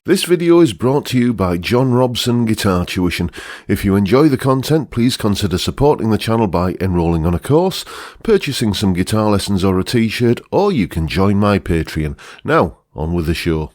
This video is brought to you by John Robson Guitar Tuition. If you enjoy the content, please consider supporting the channel by enrolling on a course, purchasing some guitar lessons or a t-shirt, or you can join my Patreon. Now, on with the show.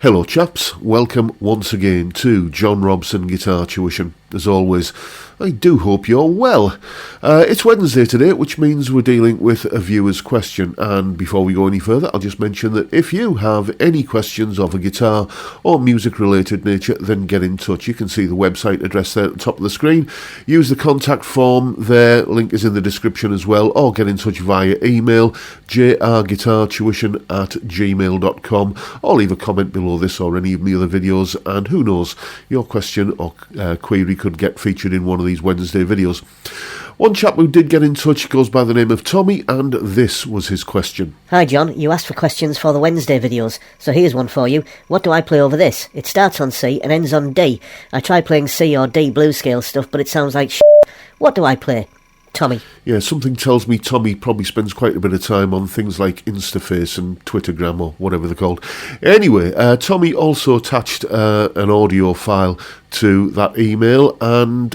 Hello chaps, welcome once again to John Robson Guitar Tuition. As always, I do hope you're well. It's Wednesday today, which means we're dealing with a viewer's question. And before we go any further, I'll just mention that if you have any questions of a guitar or music-related nature, then get in touch. You can see the website address there at the top of the screen. Use the contact form there, link is in the description as well, or get in touch via email, jrguitartuition@gmail.com, or leave a comment below this or any of my other videos, and who knows, your question or query could get featured in one of these Wednesday videos. One chap who did get in touch goes by the name of Tommy, and this was his question. Hi John, you asked for questions for the Wednesday videos, so here's one for you. What do I play over this? It starts on C and ends on D. I try playing C or D blues scale stuff, but it sounds like shit. What do I play? Tommy. Yeah, something tells me Tommy probably spends quite a bit of time on things like Instaface and Twittergram or whatever they're called. Anyway, Tommy also attached an audio file to that email, and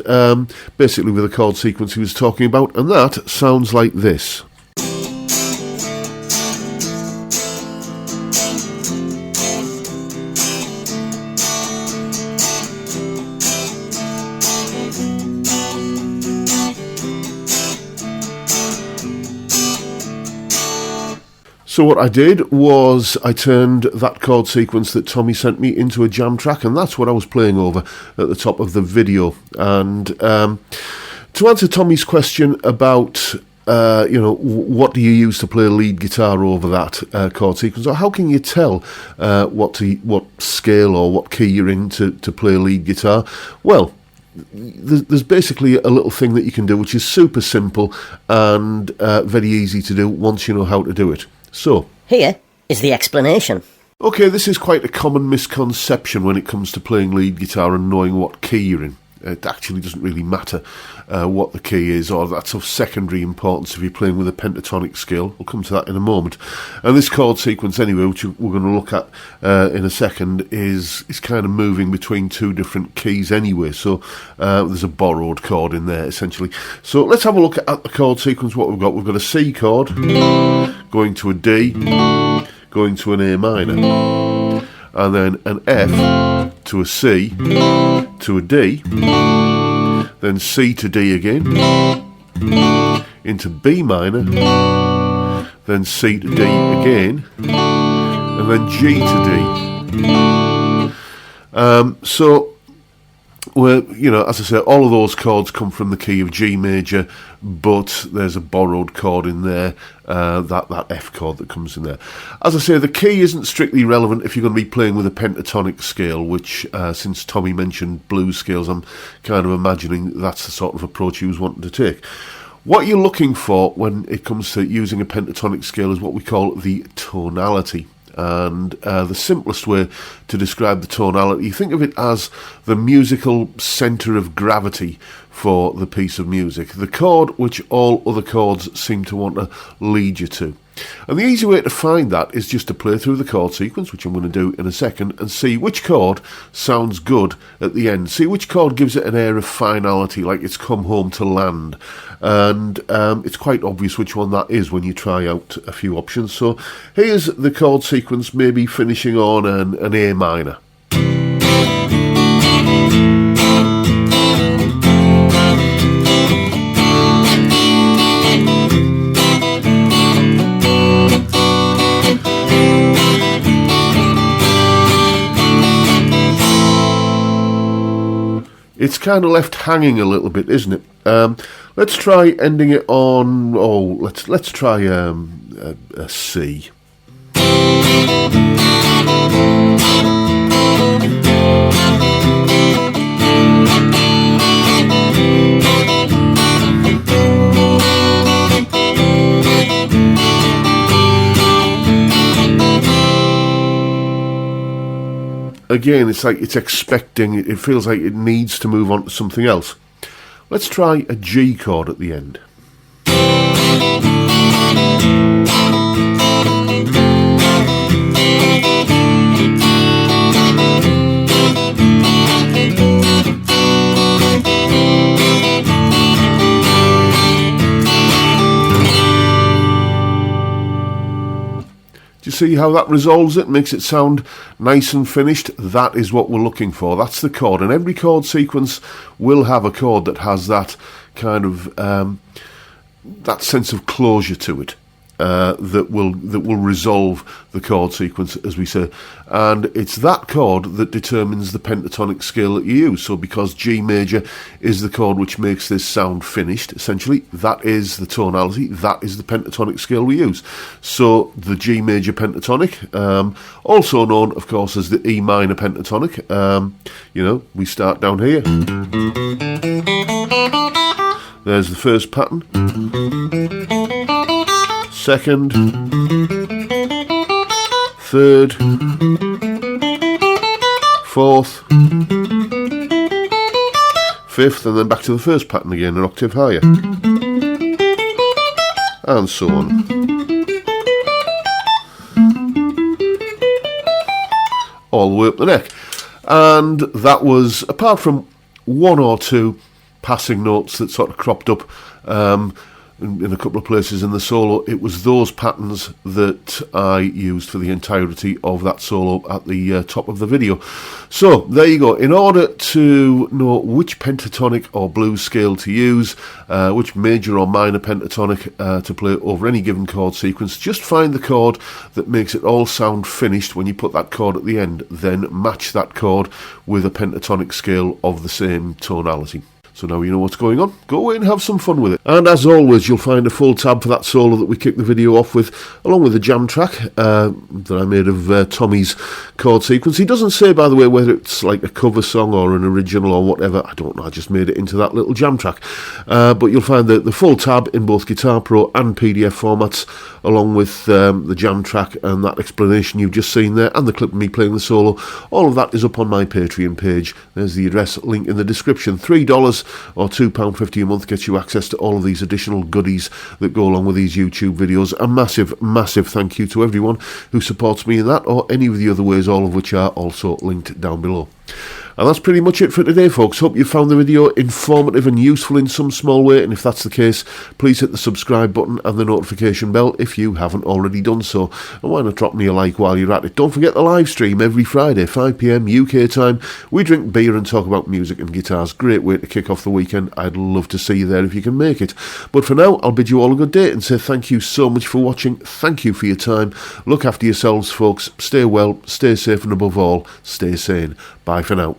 basically with the chord sequence he was talking about, and that sounds like this. So what I did was I turned that chord sequence that Tommy sent me into a jam track, and that's what I was playing over at the top of the video. And to answer Tommy's question about what do you use to play lead guitar over that chord sequence, or how can you tell what scale or what key you're in to play lead guitar? Well, there's basically a little thing that you can do which is super simple and very easy to do once you know how to do it. So here is the explanation. Okay, this is quite a common misconception when it comes to playing lead guitar and knowing what key you're in. It actually doesn't really matter what the key is, or that's of secondary importance if you're playing with a pentatonic scale. We'll come to that in a moment. And this chord sequence anyway, which we're going to look at in a second, is kind of moving between two different keys anyway. So there's a borrowed chord in there, essentially. So let's have a look at the chord sequence, what we've got. We've got a C chord, going to a D, going to an A minor, and then an F to a C, to a D, then C to D again, into B minor, then C to D again, and then G to D. So we're, as I say, all of those chords come from the key of G major, but there's a borrowed chord in there, that F chord that comes in there. As I say, the key isn't strictly relevant if you're going to be playing with a pentatonic scale, which, since Tommy mentioned blues scales, I'm kind of imagining that's the sort of approach he was wanting to take. What you're looking for when it comes to using a pentatonic scale is what we call the tonality. And the simplest way to describe the tonality, think of it as the musical centre of gravity for the piece of music, the chord which all other chords seem to want to lead you to. And the easy way to find that is just to play through the chord sequence, which I'm going to do in a second, and see which chord sounds good at the end. See which chord gives it an air of finality, like it's come home to land. And it's quite obvious which one that is when you try out a few options. So here's the chord sequence, maybe finishing on an A minor. It's kind of left hanging a little bit, isn't it? Let's try ending it on. Let's try a C. Again, it's like it's expecting, it feels like it needs to move on to something else. Let's try a G chord at the end. You see how that resolves it, makes it sound nice and finished? That is what we're looking for. That's the chord, and every chord sequence will have a chord that has that kind of that sense of closure to it, that will resolve the chord sequence, as we say. And it's that chord that determines the pentatonic scale that you use. So because G major is the chord which makes this sound finished, essentially, that is the tonality, that is the pentatonic scale we use. So the G major pentatonic, also known, of course, as the E minor pentatonic, we start down here. There's the first pattern. Second, third, fourth, fifth, and then back to the first pattern again, an octave higher, and so on. All the way up the neck. And that was, apart from one or two passing notes that sort of cropped up in a couple of places in the solo, it was those patterns that I used for the entirety of that solo at the top of the video. So there you go. In order to know which pentatonic or blues scale to use, which major or minor pentatonic to play over any given chord sequence, just find the chord that makes it all sound finished when you put that chord at the end, then match that chord with a pentatonic scale of the same tonality. So now you know what's going on. Go away and have some fun with it. And as always, you'll find a full tab for that solo that we kicked the video off with, along with the jam track that I made of Tommy's chord sequence. He doesn't say, by the way, whether it's like a cover song or an original or whatever. I don't know, I just made it into that little jam track. But you'll find the full tab in both Guitar Pro and PDF formats, along with the jam track and that explanation you've just seen there, and the clip of me playing the solo. All of that is up on my Patreon page. There's the address, link in the description. $3 or £2.50 a month gets you access to all of these additional goodies that go along with these YouTube videos. A massive, massive thank you to everyone who supports me in that, or any of the other ways, all of which are also linked down below. And that's pretty much it for today, folks. Hope you found the video informative and useful in some small way, and if that's the case, please hit the subscribe button and the notification bell if you haven't already done so. And why not drop me a like while you're at it? Don't forget the live stream every Friday, 5 PM UK time. We drink beer and talk about music and guitars. Great way to kick off the weekend. I'd love to see you there if you can make it. But for now, I'll bid you all a good day and say thank you so much for watching. Thank you for your time. Look after yourselves, folks. Stay well, stay safe, and above all, stay sane. Bye for now.